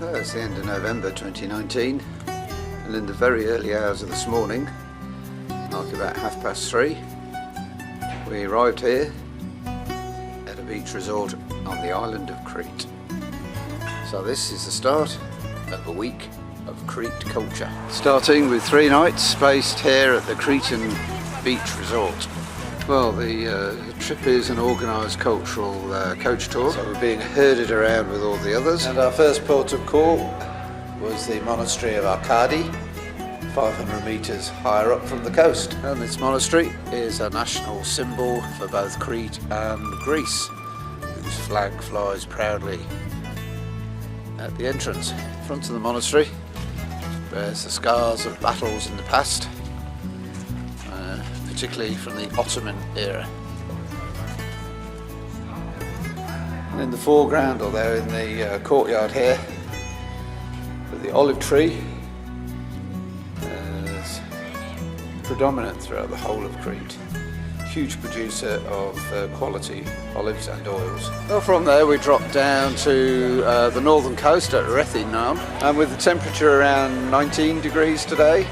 Well, it's the end of November 2019, and in the very early hours of this morning, like about 3:30, we arrived here at a beach resort on the island of Crete. So this is the start of a week of Crete culture, starting with 3 nights spaced here at the Cretan beach resort. Well, the trip is an organised cultural coach tour, so we're being herded around with all the others. And our first port of call was the monastery of Arcadi, 500 metres higher up from the coast. And this monastery is a national symbol for both Crete and Greece, whose flag flies proudly at the entrance. In front of the monastery bears the scars of battles in the past, particularly from the Ottoman era. And in the foreground, or there in the courtyard here, the olive tree is predominant throughout the whole of Crete. Huge producer of quality olives and oils. Well, from there we dropped down to the northern coast at Rethymnon, and with the temperature around 19 degrees today,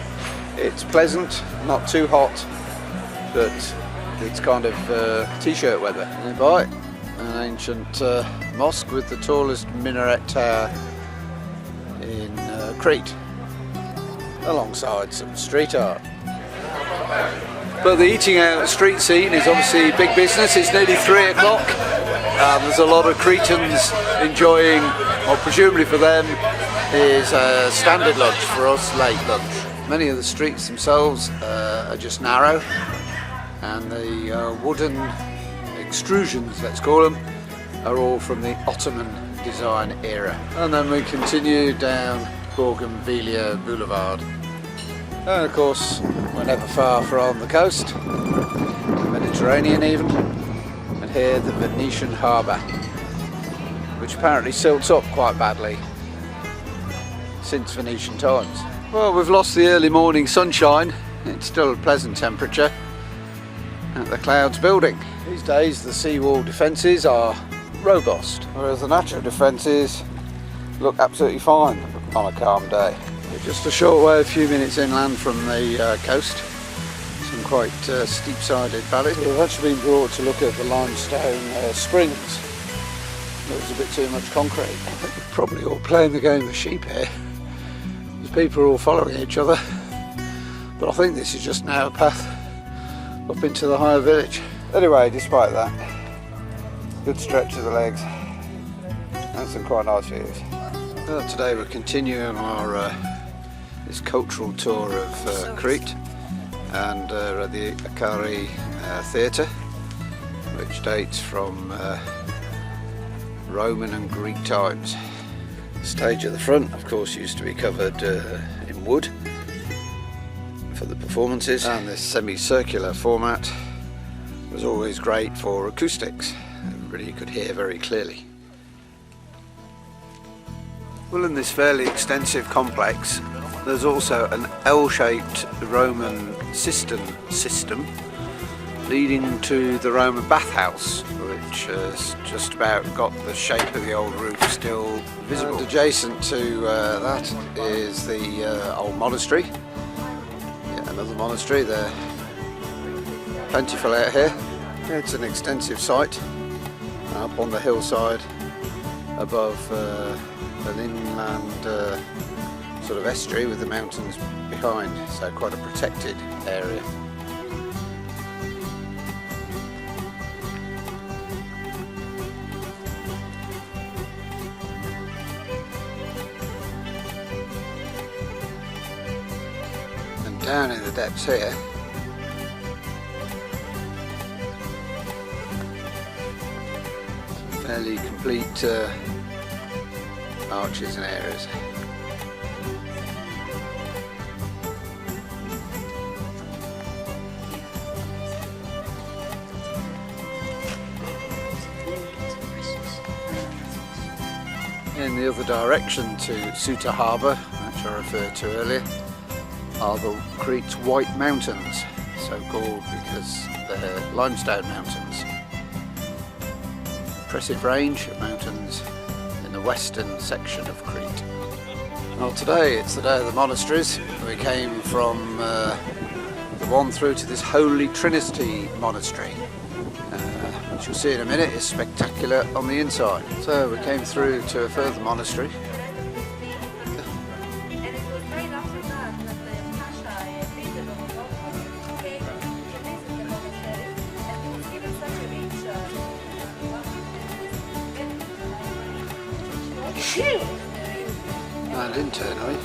it's pleasant, not too hot, but it's kind of t-shirt weather. Nearby, an ancient mosque with the tallest minaret tower in Crete, alongside some street art. But the eating out street scene is obviously big business. It's nearly 3 o'clock. There's a lot of Cretans enjoying, or presumably for them, is a standard lunch, for us late lunch. Many of the streets themselves are just narrow, and the wooden extrusions, let's call them, are all from the Ottoman design era. And then we continue down Bougainvillea Boulevard. And of course, we're never far from the coast, the Mediterranean even, and here the Venetian harbour, which apparently silts up quite badly since Venetian times. Well, we've lost the early morning sunshine. It's still a pleasant temperature at the clouds building. These days the seawall defences are robust, whereas the natural defences look absolutely fine on a calm day. We're just a short way, a few minutes inland from the coast, some quite steep-sided valleys. We've actually been brought to look at the limestone springs. There was a bit too much concrete. I think we're probably all playing the game of sheep here. There's people all following each other, but I think this is just now a path up into the higher village. Anyway, despite that, good stretch of the legs and some quite nice views. Well, today we're continuing our this cultural tour of Crete, and at the Akari Theatre, which dates from Roman and Greek times. The stage at the front, of course, used to be covered in wood for the performances, and this semicircular format was always great for acoustics. Everybody could hear very clearly. Well, in this fairly extensive complex, there's also an L-shaped Roman cistern system leading to the Roman bathhouse, which has just about got the shape of the old roof still visible. And adjacent to that is the old monastery. Yeah, another monastery there. Plentiful out here. It's an extensive site up on the hillside above an inland sort of estuary with the mountains behind, so quite a protected area. And down in the depths here, fairly complete arches and areas. In the other direction to Suta Harbour, which I referred to earlier, are the Crete's White Mountains, so called because they're limestone mountains. Impressive range of mountains in the western section of Crete. Well, today it's the day of the monasteries. We came from the one through to this Holy Trinity monastery, which you'll see in a minute is spectacular on the inside. So we came through to a further monastery. And internally,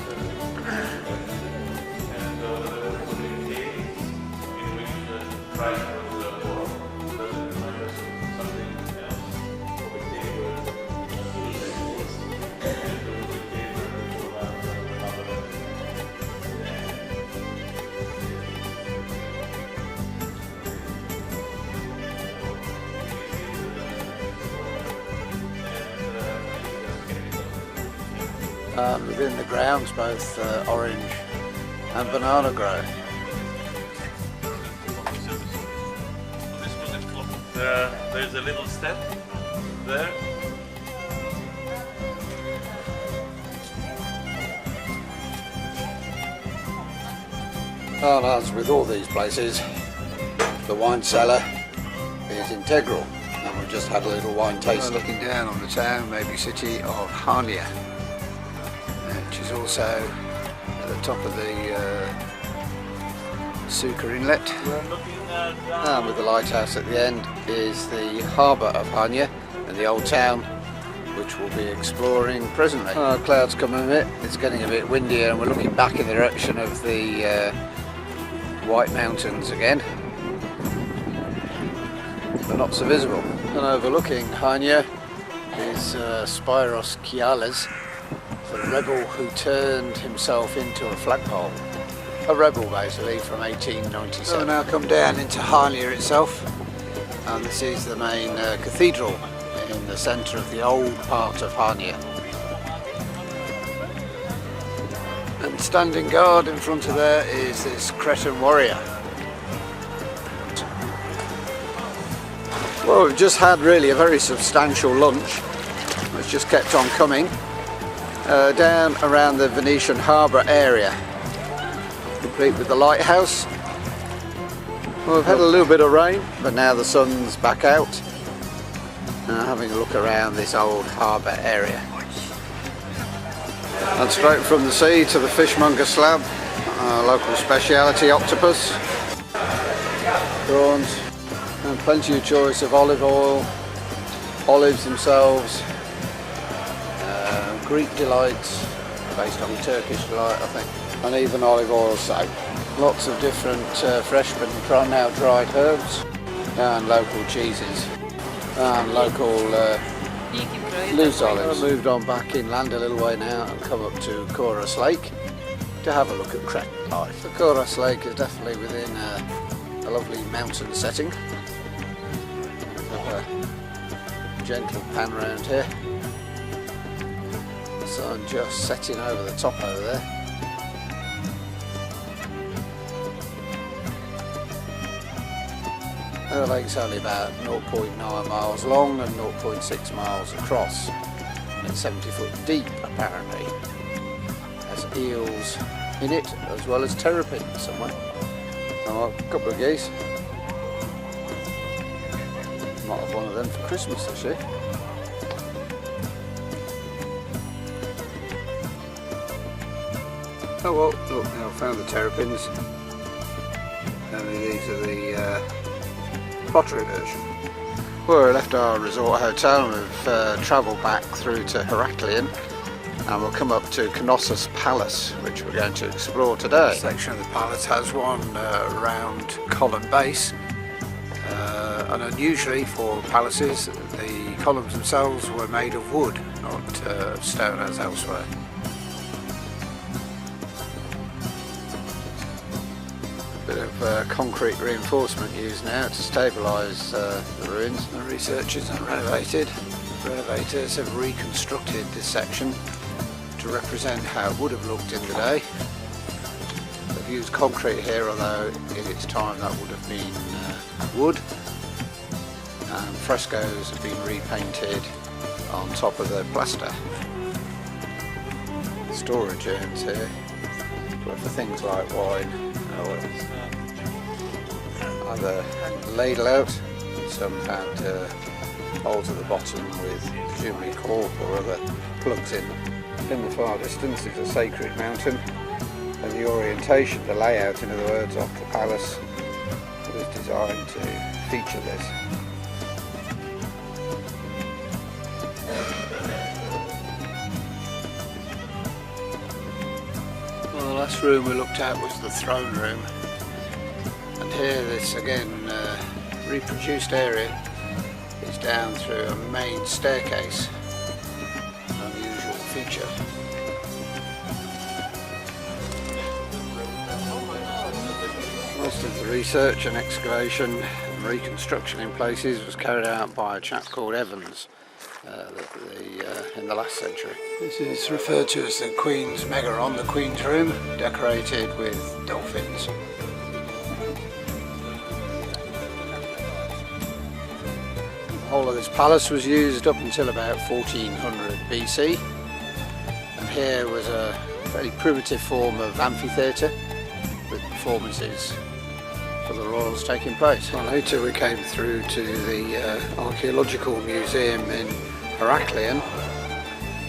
within the grounds both orange and banana grow. There's a little step there. Well, as with all these places, the wine cellar is integral, and we've just had a little wine tasting. Looking down on the town, maybe city of Hania, which is also at the top of the Suka Inlet. And with the lighthouse at the end is the harbour of Hania and the old town, which we'll be exploring presently. Clouds coming a bit, it's getting a bit windier, and we're looking back in the direction of the White Mountains again. They're not so visible. And overlooking Hania is Spyros Kialas, the rebel who turned himself into a flagpole. A rebel basically from 1897. So now come down into Hania itself, and this is the main cathedral in the centre of the old part of Hania. And standing guard in front of there is this Cretan warrior. Well, we've just had really a very substantial lunch, which just kept on coming down around the Venetian harbour area, complete with the lighthouse. Well, we've had a little bit of rain, but now the sun's back out. Having a look around this old harbour area. And straight from the sea to the fishmonger slab, local speciality octopus, prawns, and plenty of choice of olive oil, olives themselves, Greek delights, based on Turkish delight I think, and even olive oil soap. Lots of different fresh but now dried herbs, and local cheeses, and local loose olives. I've moved on back inland a little way now and come up to Chorus Lake to have a look at Cretan life. The Chorus Lake is definitely within a lovely mountain setting. Have a gentle pan round here. The sun just setting over the top over there. The lake's only about 0.9 miles long and 0.6 miles across. It's 70 foot deep apparently. There's eels in it as well as terrapins somewhere. Oh, a couple of geese. Might have one of them for Christmas this year. Oh well, look, I found the terrapins. Only these are the pottery version. Well, we left our resort hotel and we've travelled back through to Heraklion, and we'll come up to Knossos Palace, which we're going to explore today. This section of the palace has one round column base, and unusually for palaces the columns themselves were made of wood, not stone as elsewhere. Bit of concrete reinforcement used now to stabilise the ruins. The researchers and renovators have reconstructed this section to represent how it would have looked in the day. They've used concrete here, although in its time that would have been wood, and frescoes have been repainted on top of the plaster. storage urns here for things like wine. Either ladle out, some had holes at the bottom with presumably cork or other plugs in. In the far distance is a sacred mountain, and the orientation, the layout in other words, of the palace was designed to feature this. Well, the last room we looked at was the throne room, and here this again reproduced area is down through a main staircase, an unusual feature. Most of the research and excavation and reconstruction in places was carried out by a chap called Evans in the last century. This is referred to as the Queen's Megaron, the Queen's Room, decorated with dolphins. The whole of this palace was used up until about 1400 BC, and here was a very primitive form of amphitheatre with performances for the royals taking place. Well, later we came through to the archaeological museum in Heraklion,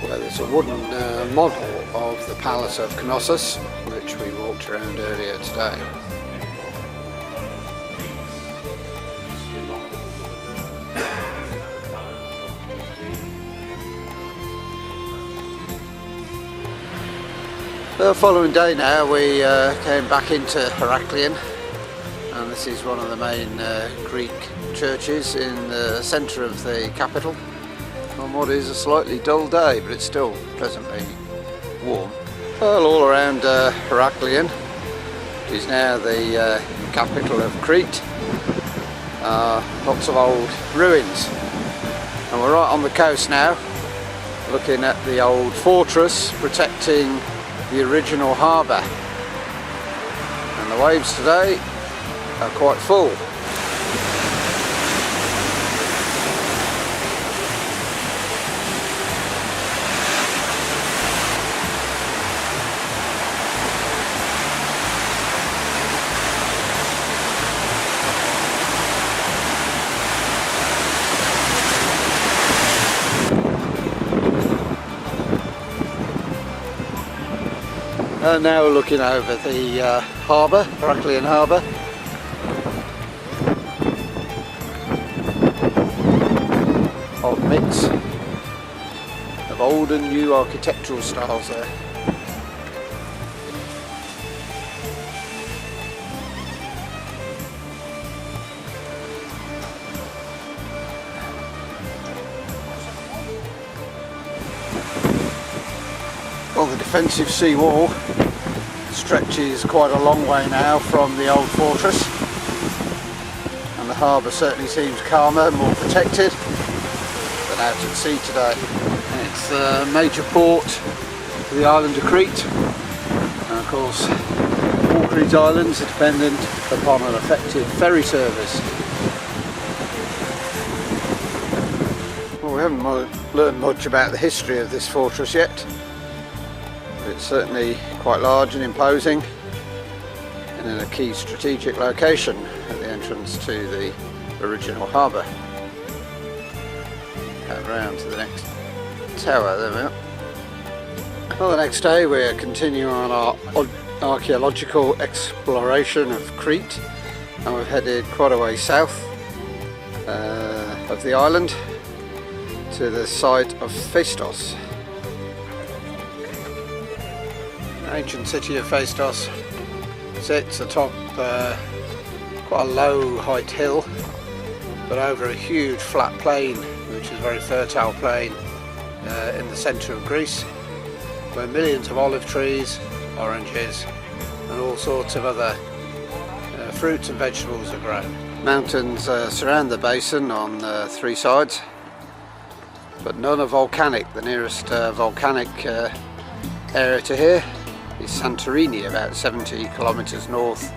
where there's a wooden model of the Palace of Knossos, which we walked around earlier today. The following day now we came back into Heraklion, and this is one of the main Greek churches in the centre of the capital on what is a slightly dull day, but it's still pleasantly warm. Well, all around Heraklion is now the capital of Crete. Lots of old ruins, and we're right on the coast now, looking at the old fortress protecting the original harbour, and the waves today are quite full. And now we're looking over the harbour, Heraklion harbour. Odd mix of old and new architectural styles there. Well, the defensive sea wall stretches quite a long way now from the old fortress, and the harbour certainly seems calmer, more protected than out at sea today. It's the major port of the island of Crete, and of course all Crete islands are dependent upon an effective ferry service. Well, we haven't learned much about the history of this fortress yet. It's certainly quite large and imposing, and in a key strategic location at the entrance to the original harbour. Going round to the next tower, there we are. Well, the next day we're continuing on our archaeological exploration of Crete, and we've headed quite a way south of the island to the site of Phaistos. Ancient city of Phaistos sits atop quite a low height hill, but over a huge flat plain, which is a very fertile plain in the centre of Greece, where millions of olive trees, oranges and all sorts of other fruits and vegetables are grown. Mountains surround the basin on three sides, but none are volcanic. The nearest volcanic area to here is Santorini, about 70 kilometres north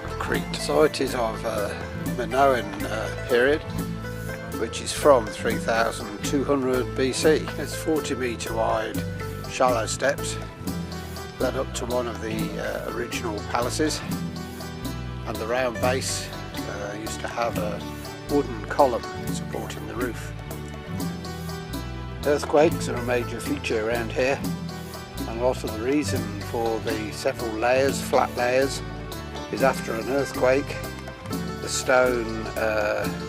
of Crete. The site is of Minoan period, which is from 3200 BC. It's 40 metre wide shallow steps led up to one of the original palaces, and the round base used to have a wooden column supporting the roof. Earthquakes are a major feature around here, and a lot of the reason for the several layers, flat layers, is after an earthquake the stone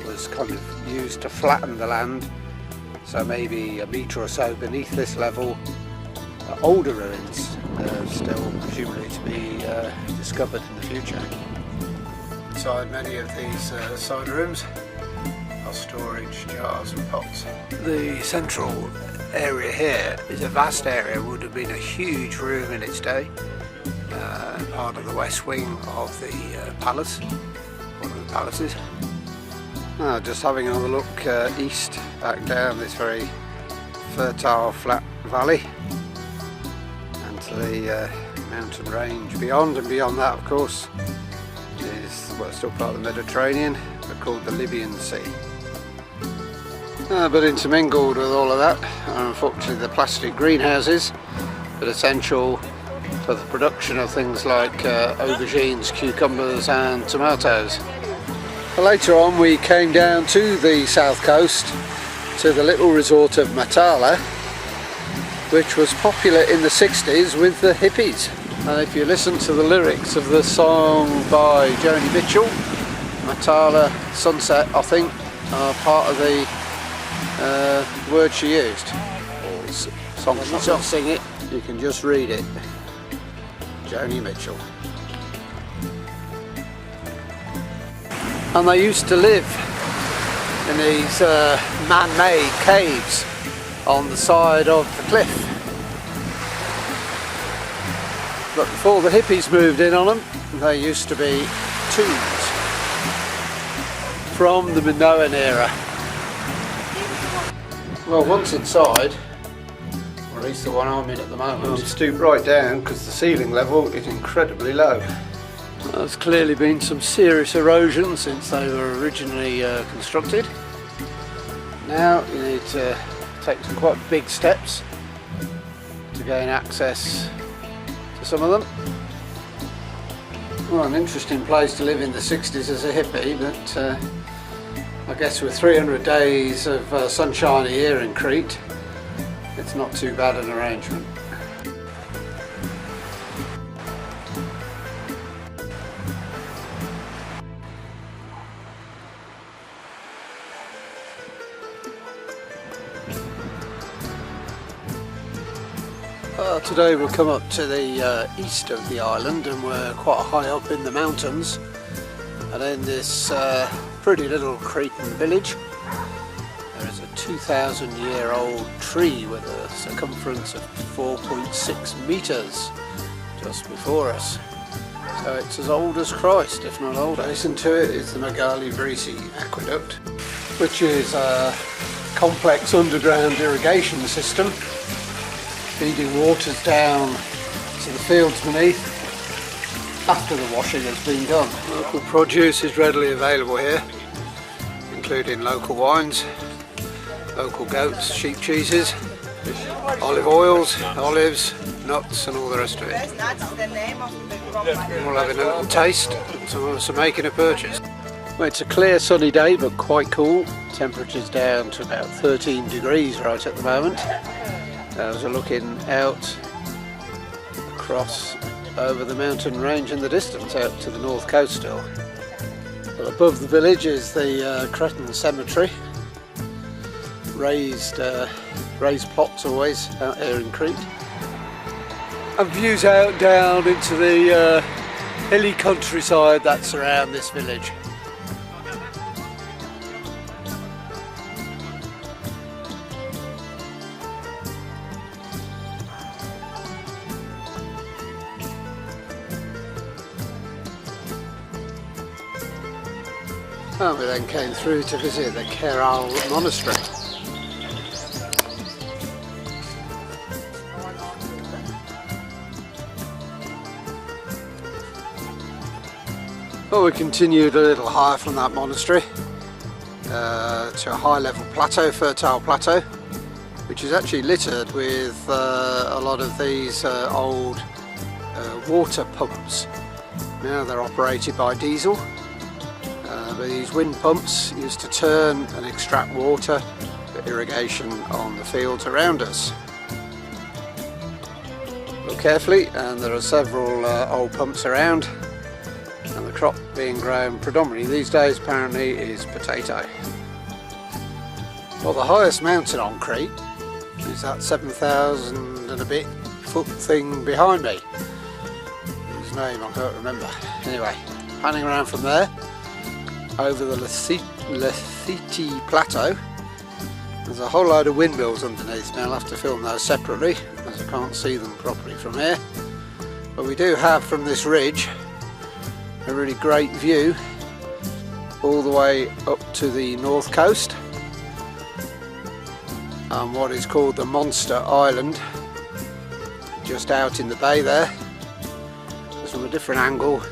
was kind of used to flatten the land, so maybe a metre or so beneath this level older ruins still presumably to be discovered in the future. Inside many of these side rooms are storage jars and pots. The central area here is a vast area, would have been a huge room in its day, part of the west wing of the palace, one of the palaces. Just having another look east, back down this very fertile flat valley and to the mountain range beyond, and beyond that of course is what's still part of the Mediterranean, but called the Libyan Sea. But intermingled with all of that are unfortunately the plastic greenhouses, but essential for the production of things like aubergines, cucumbers and tomatoes. Later on we came down to the south coast to the little resort of Matala, which was popular in the 60s with the hippies. And if you listen to the lyrics of the song by Joni Mitchell, Matala Sunset I think are part of the words she used. Or song. You can't sing it, you can just read it. Joni Mitchell. And they used to live in these man-made caves on the side of the cliff. But before the hippies moved in on them, they used to be tombs from the Minoan era. Well, once inside, or at least the one I'm in at the moment, I'll stoop right down because the ceiling level is incredibly low. There's clearly been some serious erosion since they were originally constructed. Now you need to take some quite big steps to gain access to some of them. Well, an interesting place to live in the 60s as a hippie, but I guess with 300 days of sunshine a year in Crete, it's not too bad an arrangement. Today we'll come up to the east of the island, and we're quite high up in the mountains, and in this pretty little Cretan village there is a 2,000-year-old tree with a circumference of 4.6 metres just before us. So it's as old as Christ, if not older. Adjacent to it is the Megali Brisi aqueduct, which is a complex underground irrigation system feeding waters down to the fields beneath after the washing has been done. Local produce is readily available here, including local wines, local goats, sheep cheeses, olive oils, olives, nuts and all the rest of it. We'll have a little taste and some of us are making a purchase. Well, it's a clear sunny day but quite cool. Temperature's down to about 13 degrees right at the moment. As we're looking out across over the mountain range in the distance out to the north coast still. Well, above the village is the Cretan cemetery. Raised plots always out here in Crete. And views out down into the hilly countryside that surround this village. And we then came through to visit the Keral Monastery. Well, we continued a little higher from that monastery to a high level plateau, fertile plateau, which is actually littered with a lot of these old water pumps. Now they're operated by diesel. But these wind pumps used to turn and extract water for irrigation on the fields around us. Look carefully, and there are several old pumps around, and the crop being grown predominantly these days apparently is potato. Well, the highest mountain on Crete is that 7,000 and a bit foot thing behind me. His name I can't remember. Anyway, panning around from there over the Lethiti Plateau. There's a whole load of windmills underneath. Now I'll have to film those separately as I can't see them properly from here. But we do have from this ridge a really great view all the way up to the north coast and what is called the Monster Island, just out in the bay there. Just from a different angle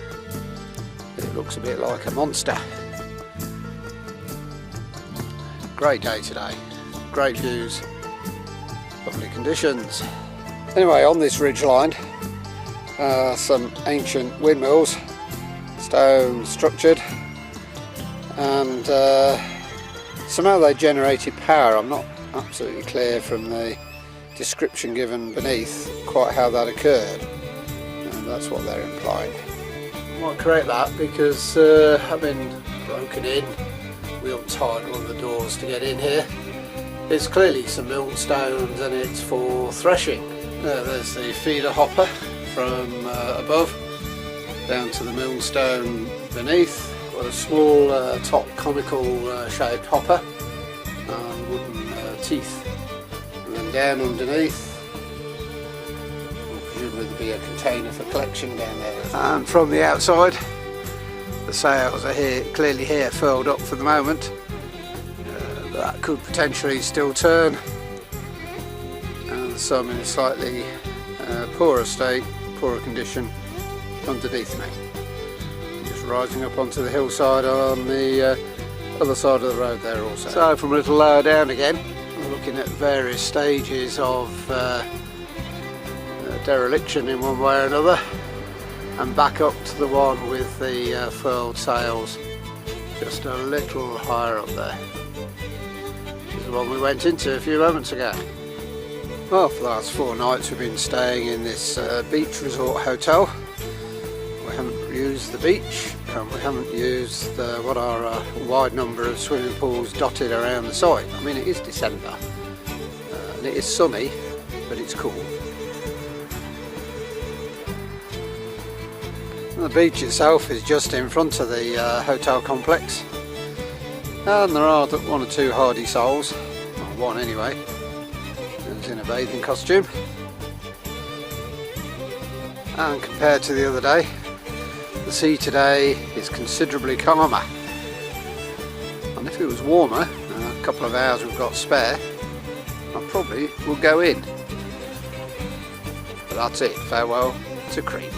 it looks a bit like a monster. Great day today, great views, lovely conditions. Anyway, on this ridge line some ancient windmills, stone structured, and somehow they generated power. I'm not absolutely clear from the description given beneath quite how that occurred, and that's what they're implying. I might correct that because having broken in, we untied one of the doors to get in here. There's clearly some millstones and it's for threshing. There's the feeder hopper from above down to the millstone beneath. Got a small top conical shaped hopper and wooden teeth. And then down underneath will presumably be a container for collection down there. And from the outside, the sails are here, clearly here, furled up for the moment. That could potentially still turn, and some in a slightly poorer state, poorer condition underneath me. Just rising up onto the hillside on the other side of the road there also. So from a little lower down again, we're looking at various stages of dereliction in one way or another, and back up to the one with the furled sails just a little higher up there. This is the one we went into a few moments ago. Well, for the last 4 nights we've been staying in this beach resort hotel. We haven't used the beach, and we haven't used what are a wide number of swimming pools dotted around the site. I mean, it is December and it is sunny, but it's cool. The beach itself is just in front of the hotel complex, and there are 1 or 2 hardy souls, well, one anyway, who's in a bathing costume. And compared to the other day, the sea today is considerably calmer, and if it was warmer, a couple of hours we've got spare, I probably will go in. But that's it, farewell to Crete.